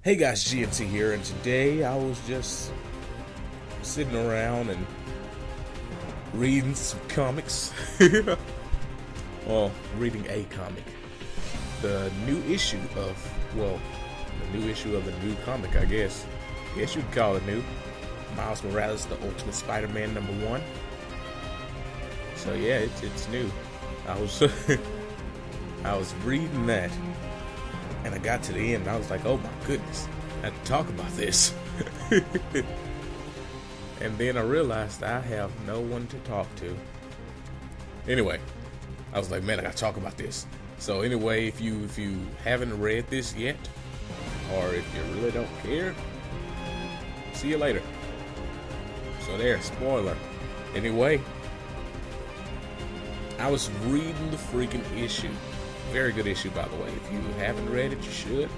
Hey guys, GNT here, and today I was just sitting around and reading some comics. Well, reading a comic. The new issue of, the new issue of the new comic, I guess. Guess you'd call it new. Miles Morales, the Ultimate Spider-Man #1. So yeah, it's new. I was I was reading that, and I got to the end and I was like, oh my goodness, I have to talk about this. And then I realized I have no one to talk to. Anyway, I was like, man, I gotta talk about this. So anyway, if you haven't read this yet, or if you really don't care, see you later. So there, spoiler. Anyway, I was reading the freaking issue. Very good issue, by the way. If you haven't read it, you should.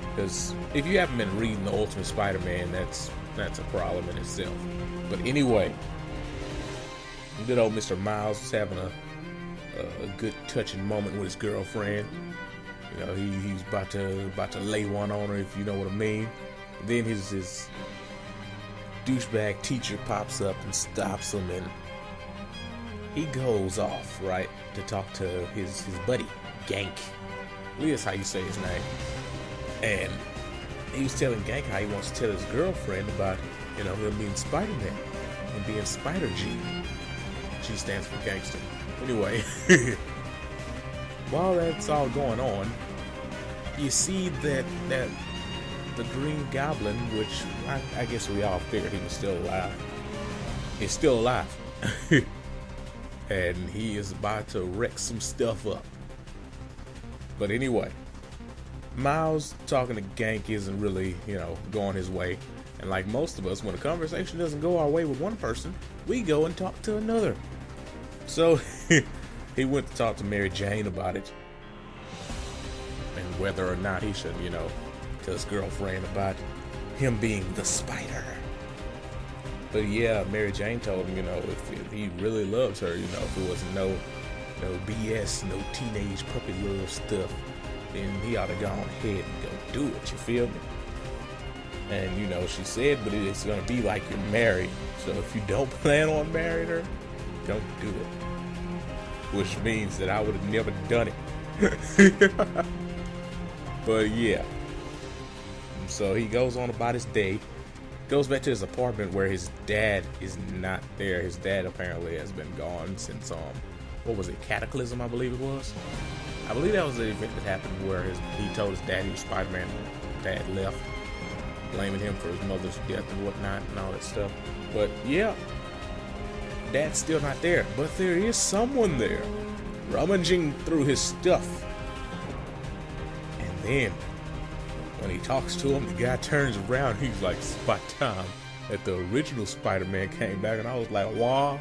Because if you haven't been reading the Ultimate Spider-Man, that's a problem in itself. But anyway, good old Mr. Miles was having a good touching moment with his girlfriend. You know, he's about to lay one on her, if you know what I mean. Then his douchebag teacher pops up and stops him, and he goes off, right, to talk to his buddy, Gank. I believe that's how you say his name. And he was telling Gank how he wants to tell his girlfriend about, you know, him being Spider-Man and being Spider-G. G stands for gangster. Anyway, while that's all going on, you see that the Green Goblin, which I guess we all figured he was still alive, is still alive. And he is about to wreck some stuff up. But anyway, Miles talking to Gank isn't really, going his way. And like most of us, when a conversation doesn't go our way with one person, we go and talk to another. So he went to talk to Mary Jane about it, and whether or not he should, tell his girlfriend about him being the Spider. But yeah, Mary Jane told him, if he really loves her, if it wasn't no BS, no teenage puppy love stuff, then he ought to go on ahead and go do it, you feel me? And she said, but it's gonna be like you're married. So if you don't plan on marrying her, don't do it. Which means that I would have never done it. But yeah. So he goes on about his day. Goes back to his apartment where his dad is not there. His dad apparently has been gone since what was it, Cataclysm, I believe it was. I believe that was the event that happened where he told his dad he was Spider-Man. Dad left, blaming him for his mother's death and whatnot and all that stuff. But yeah, Dad's still not there, but there is someone there, rummaging through his stuff. And then when he talks to him, the guy turns around. He's like, it's about time that the original Spider-Man came back. And I was like, wah.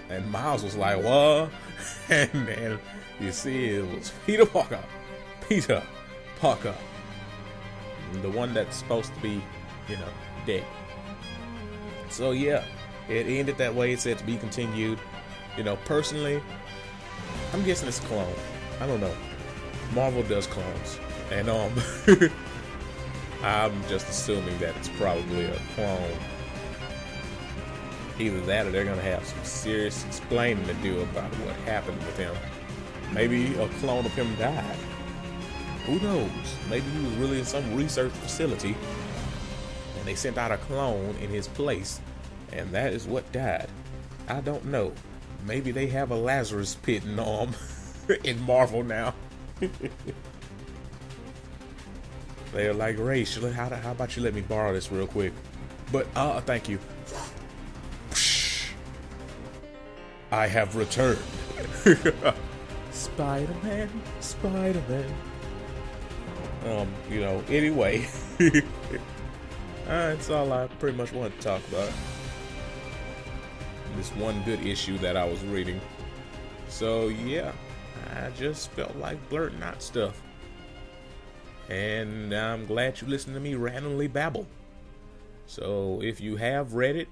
And Miles was like, wah. And you see, it was Peter Parker. Peter Parker. The one that's supposed to be, dead. So yeah, it ended that way. It said to be continued. Personally, I'm guessing it's a clone. I don't know. Marvel does clones. And I'm just assuming that it's probably a clone. Either that or they're going to have some serious explaining to do about what happened with him. Maybe a clone of him died. Who knows? Maybe he was really in some research facility and they sent out a clone in his place, and that is what died. I don't know. Maybe they have a Lazarus pit in Marvel now. They're like, Ray, how about you let me borrow this real quick? But, thank you. I have returned. Spider-Man, Spider-Man. Anyway. That's all I pretty much wanted to talk about. This one good issue that I was reading. So, yeah. I just felt like blurting out stuff. And I'm glad you listened to me randomly babble. So if you have read it,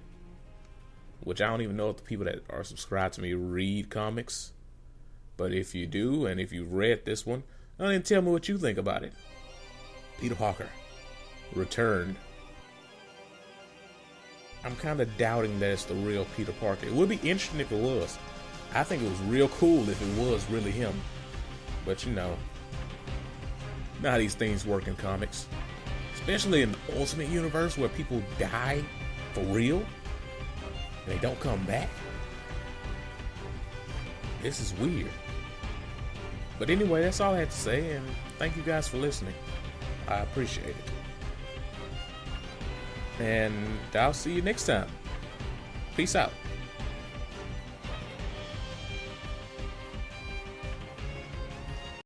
which I don't even know if the people that are subscribed to me read comics, but if you do, and if you read this one, then tell me what you think about it. Peter Parker. returned. I'm kind of doubting that it's the real Peter Parker. It would be interesting if it was. I think it was real cool if it was really him. But you know how these things work in comics. Especially in the Ultimate Universe where people die for real and they don't come back. This is weird. But anyway, that's all I had to say, and thank you guys for listening. I appreciate it. And I'll see you next time. Peace out.